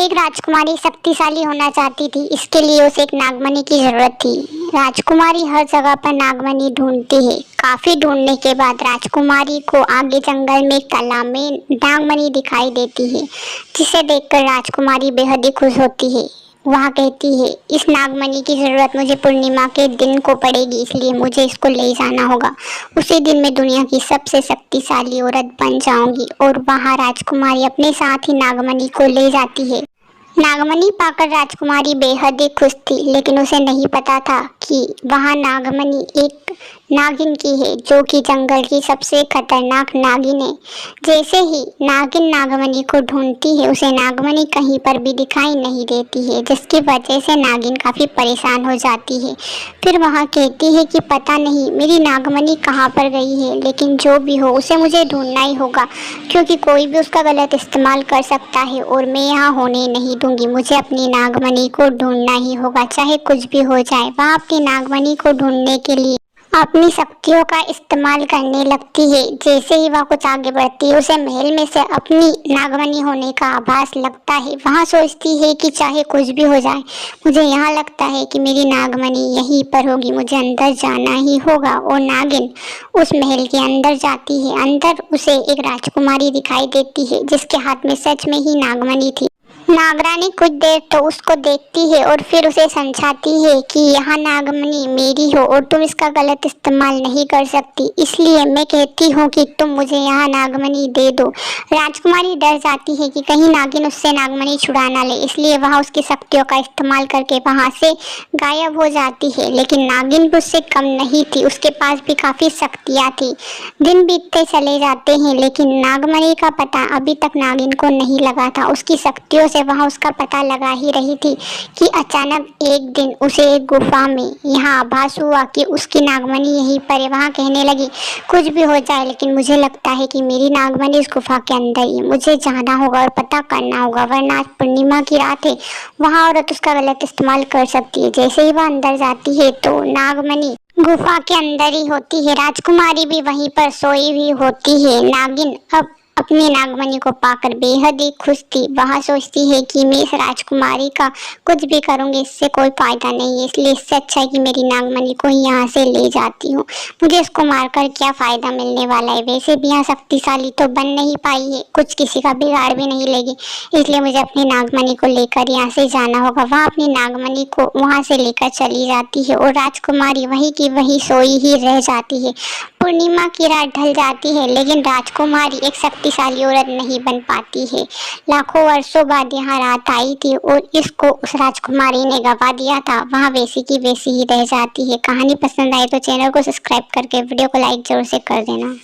एक राजकुमारी शक्तिशाली होना चाहती थी। इसके लिए उसे एक नागमणि की जरूरत थी। राजकुमारी हर जगह पर नागमणि ढूंढती है। काफी ढूंढने के बाद राजकुमारी को आगे जंगल में एक तालाब में नागमणि दिखाई देती है, जिसे देखकर राजकुमारी बेहद ही खुश होती है। वह कहती है, इस नागमणि की जरूरत मुझे पूर्णिमा के दिन को पड़ेगी, इसलिए मुझे इसको ले जाना होगा। उसी दिन मैं दुनिया की सबसे शक्तिशाली औरत बन जाऊंगी। और वहाँ राजकुमारी अपने साथ ही नागमणि को ले जाती है। नागमणि पाकर राजकुमारी बेहद ही खुश थी, लेकिन उसे नहीं पता था कि वहाँ नागमणि एक नागिन की है, जो कि जंगल की सबसे खतरनाक नागिन है। जैसे ही नागिन नागमणि को ढूंढती है, उसे नागमणि कहीं पर भी दिखाई नहीं देती है, जिसकी वजह से नागिन काफ़ी परेशान हो जाती है। फिर वह कहती है कि पता नहीं मेरी नागमणि कहाँ पर गई है, लेकिन जो भी हो उसे मुझे ढूंढना ही होगा, क्योंकि कोई भी उसका गलत इस्तेमाल कर सकता है और मैं यहाँ होने नहीं दूंगी। मुझे अपनी नागमणि को ढूंढना ही होगा, चाहे कुछ भी हो जाए। वह अपनी नागमणि को ढूंढने के लिए अपनी शक्तियों का इस्तेमाल करने लगती है। जैसे ही वह कुछ आगे बढ़ती है, उसे महल में से अपनी नागमणि होने का आभास लगता है। वह सोचती है कि चाहे कुछ भी हो जाए, मुझे यहाँ लगता है कि मेरी नागमणि यहीं पर होगी, मुझे अंदर जाना ही होगा। और नागिन उस महल के अंदर जाती है। अंदर उसे एक राजकुमारी दिखाई देती है, जिसके हाथ में सच में ही नागमणि थी। नागरानी कुछ देर तो उसको देखती है और फिर उसे समझाती है कि यह नागमणि मेरी हो और तुम इसका गलत इस्तेमाल नहीं कर सकती, इसलिए मैं कहती हूँ कि तुम मुझे यह नागमणि दे दो। राजकुमारी डर जाती है कि कहीं नागिन उससे नागमणि छुड़ा ना ले, इसलिए वह उसकी शक्तियों का इस्तेमाल करके वहाँ से गायब हो जाती है। लेकिन नागिन भी उससे कम नहीं थी, उसके पास भी काफ़ी शक्तियाँ थी। दिन बीतते चले जाते हैं, लेकिन नागमणि का पता अभी तक नागिन को नहीं लगा था। उसकी शक्तियों से वह उसका पता लगा ही रही थी कि अचानक एक दिन उसे एक गुफा में यहाँ आभास हुआ कि उसकी नागमणि यहीं पर है। वहाँ कहने लगी, कुछ भी हो जाए, लेकिन मुझे लगता है कि मेरी नागमणि इस गुफा के अंदर ही है। मुझे जाना होगा और पता करना होगा, वरना आज पूर्णिमा की रात है, वहाँ औरत उसका गलत इस्तेमाल कर सकती है। जैसे ही वह अंदर जाती है तो नागमणि गुफा के अंदर ही होती है। राजकुमारी भी वहीं पर सोई हुई होती है। नागिन अब अपनी नागमणि को पाकर बेहद ही खुश थी। वह सोचती है कि मैं इस राजकुमारी का कुछ भी करूंगी, इससे कोई फायदा नहीं है, इसलिए इससे अच्छा है कि मेरी नागमणि को यहाँ से ले जाती हूँ। मुझे इसको मारकर क्या फायदा मिलने वाला है, वैसे भी यहाँ शक्तिशाली तो बन नहीं पाई है, कुछ किसी का बिगाड़ भी नहीं लेगी, इसलिए मुझे अपनी नागमणि को लेकर यहाँ से जाना होगा। वह अपनी नागमणि को वहाँ से लेकर चली जाती है और राजकुमारी वहीं की वहीं सोई ही रह जाती है। पूर्णिमा की रात ढल जाती है, लेकिन राजकुमारी एक शक्तिशाली औरत नहीं बन पाती है। लाखों वर्षों बाद यहाँ रात आई थी और इसको उस राजकुमारी ने गवा दिया था। वहाँ वैसी की वैसी ही रह जाती है। कहानी पसंद आई तो चैनल को सब्सक्राइब करके वीडियो को लाइक जरूर से कर देना।